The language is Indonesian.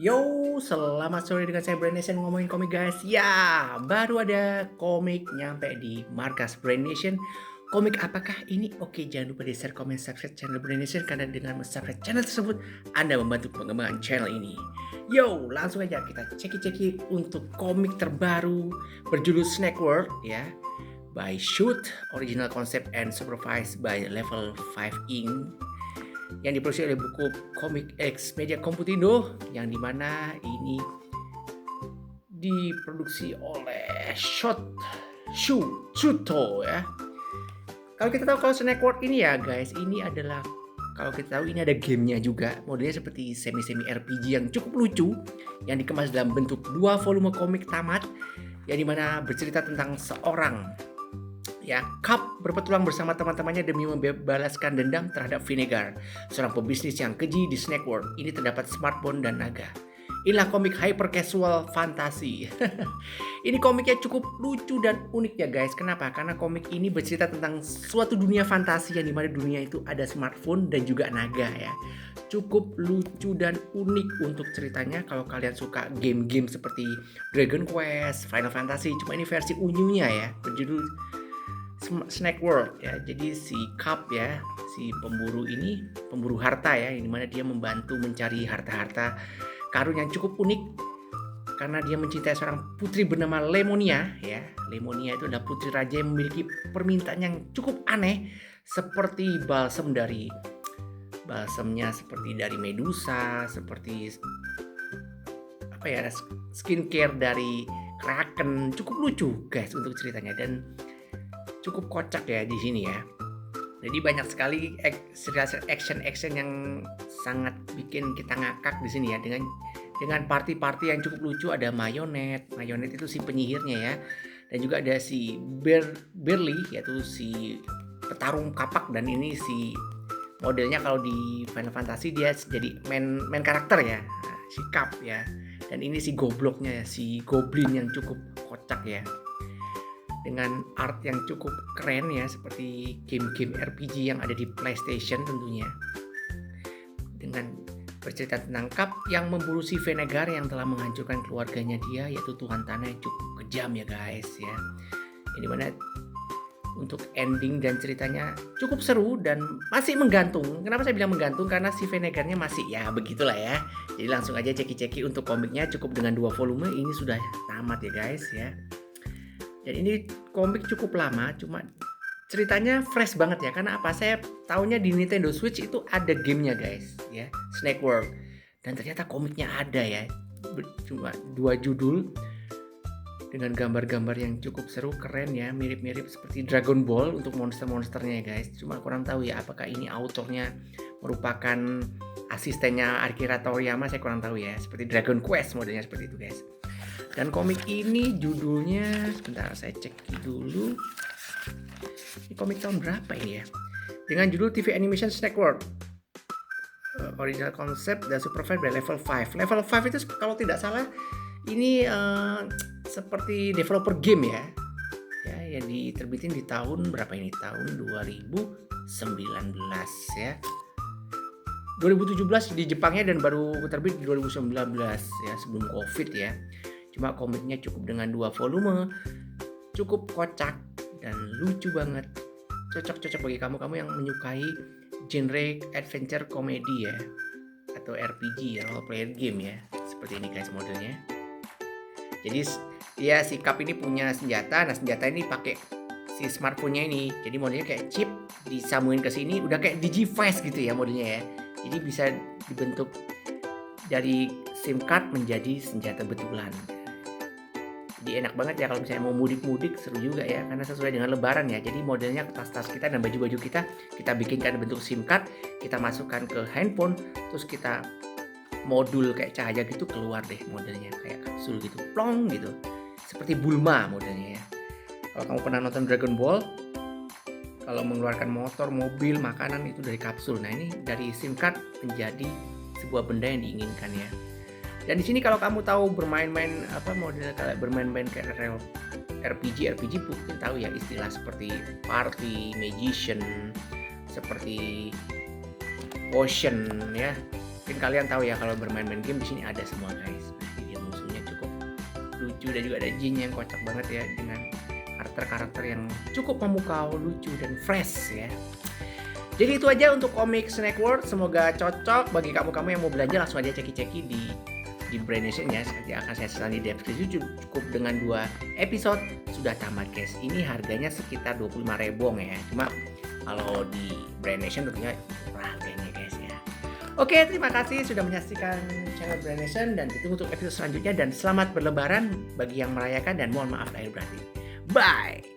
Yo, selamat sore dengan saya Brand Nation ngomongin komik guys. Ya, baru ada komik nyampe di markas Brand Nation. Komik apakah ini? Oke, jangan lupa di share, komen, subscribe channel Brand Nation karena dengan subscribe channel tersebut Anda membantu pengembangan channel ini. Yo, langsung aja kita ceki-ceki untuk komik terbaru berjudul Snack World ya. By Shoot, original concept and supervised by Level 5 Inc. Yang diproduksi oleh buku Komik X Media Komputindo, yang dimana ini diproduksi oleh Shuto ya. Kalau kita tahu kalau Snack World ini ya guys, ini adalah kalau kita tahu ini ada gamenya juga, modelnya seperti semi-semi RPG yang cukup lucu, yang dikemas dalam bentuk 2 volume komik tamat, yang dimana bercerita tentang seorang ya, Cup berpetualang bersama teman-temannya demi membalaskan dendam terhadap Vinegar, seorang pebisnis yang keji di Snack World. Ini terdapat smartphone dan naga. Inilah komik hyper casual fantasi. Ini komiknya cukup lucu dan unik ya guys. Kenapa? Karena komik ini bercerita tentang suatu dunia fantasi yang dimana dunia itu ada smartphone dan juga naga ya. Cukup lucu dan unik untuk ceritanya kalau kalian suka game-game seperti Dragon Quest, Final Fantasy. Cuma ini versi unyunya ya, berjudul Snack World ya. Jadi si Cup ya, si pemburu ini, pemburu harta ya, yang dimana dia membantu mencari harta-harta karun yang cukup unik karena dia mencintai seorang putri bernama Lemonia ya. Lemonia itu adalah putri raja yang memiliki permintaan yang cukup aneh, seperti balsamnya seperti dari Medusa, seperti apa ya, skincare dari Kraken. Cukup lucu guys untuk ceritanya dan cukup kocak ya di sini ya. Jadi banyak sekali action yang sangat bikin kita ngakak di sini ya, dengan party-party yang cukup lucu. Ada Mayonet itu si penyihirnya ya, dan juga ada si Berly yaitu si petarung kapak, dan ini si modelnya kalau di Final Fantasy dia jadi main karakter ya, si Cup ya. Dan ini si gobloknya ya, si Goblin yang cukup kocak ya, dengan art yang cukup keren ya, seperti game-game RPG yang ada di PlayStation tentunya. Dengan bercerita tentang Cup yang memburu si Vinegar yang telah menghancurkan keluarganya dia, yaitu Tuhan Tanah yang cukup kejam ya guys ya. Ini mana untuk ending dan ceritanya cukup seru dan masih menggantung. Kenapa saya bilang menggantung? Karena si Vinegarnya masih ya begitulah ya. Jadi langsung aja ceki-ceki untuk komiknya, cukup dengan 2 volume ini sudah tamat ya guys ya. Dan ini komik cukup lama, cuma ceritanya fresh banget ya. Karena apa? Saya tahunya di Nintendo Switch itu ada gamenya guys ya, Snack World. Dan ternyata komiknya ada ya. Cuma 2 judul dengan gambar-gambar yang cukup seru, keren ya. Mirip-mirip seperti Dragon Ball untuk monster-monsternya ya guys. Cuma kurang tahu ya apakah ini autornya merupakan asistennya Akira Toriyama, saya kurang tahu ya. Seperti Dragon Quest modelnya seperti itu guys. Dan komik ini judulnya, sebentar saya cek dulu. Ini komik tahun berapa ini ya? Dengan judul TV Animation Snack World. Original concept dan supervised by Level 5. Level 5 itu kalau tidak salah ini seperti developer game ya. Ya, yang diterbitin di tahun berapa ini? Tahun 2019 ya. 2017 di Jepangnya dan baru terbit di 2019 ya, sebelum Covid ya. Cuma komiknya cukup dengan 2 volume, cukup kocak dan lucu banget. Cocok bagi kamu yang menyukai genre adventure komedi ya, atau RPG ya, role player game ya. Seperti ini guys modelnya. Jadi ya si Cup ini punya senjata. Nah, senjata ini pakai si smartphone-nya ini. Jadi modelnya kayak chip disambungin ke sini, udah kayak Digivice gitu ya modelnya ya. Jadi bisa dibentuk dari SIM card menjadi senjata betulan. Jadi enak banget ya kalau misalnya mau mudik-mudik, seru juga ya karena sesuai dengan lebaran ya. Jadi modelnya tas-tas kita dan baju-baju kita bikinkan bentuk SIM card, kita masukkan ke handphone, terus kita modul kayak cahaya gitu keluar deh modelnya, kayak kapsul gitu, plong gitu. Seperti Bulma modelnya ya. Kalau kamu pernah nonton Dragon Ball, kalau mengeluarkan motor, mobil, makanan itu dari kapsul. Nah, ini dari SIM card menjadi sebuah benda yang diinginkan ya. Dan di sini kalau kamu tahu bermain-main model kayak bermain-main kayak RPG mungkin tahu ya istilah seperti party, magician, seperti potion ya, Mungkin kalian tahu ya kalau bermain-main game di sini ada semua guys. Nah, ini dia musuhnya cukup lucu dan juga ada Jin yang kocak banget ya dengan karakter-karakter yang cukup memukau, lucu dan fresh ya. Jadi itu aja untuk komik Snack World. Semoga cocok bagi kamu-kamu yang mau belanja, langsung aja ceki-ceki di Brand Nation ya. Nanti akan saya sertakan di deskripsi. Cukup dengan 2 episode sudah tamat guys. Ini harganya sekitar 25.000 ya. Cuma kalau di Brand Nation tentunya murah harganya guys ya. Oke, terima kasih sudah menyaksikan channel Brand Nation dan ditunggu untuk episode selanjutnya, dan selamat berlebaran bagi yang merayakan dan mohon maaf lahir batin. Bye.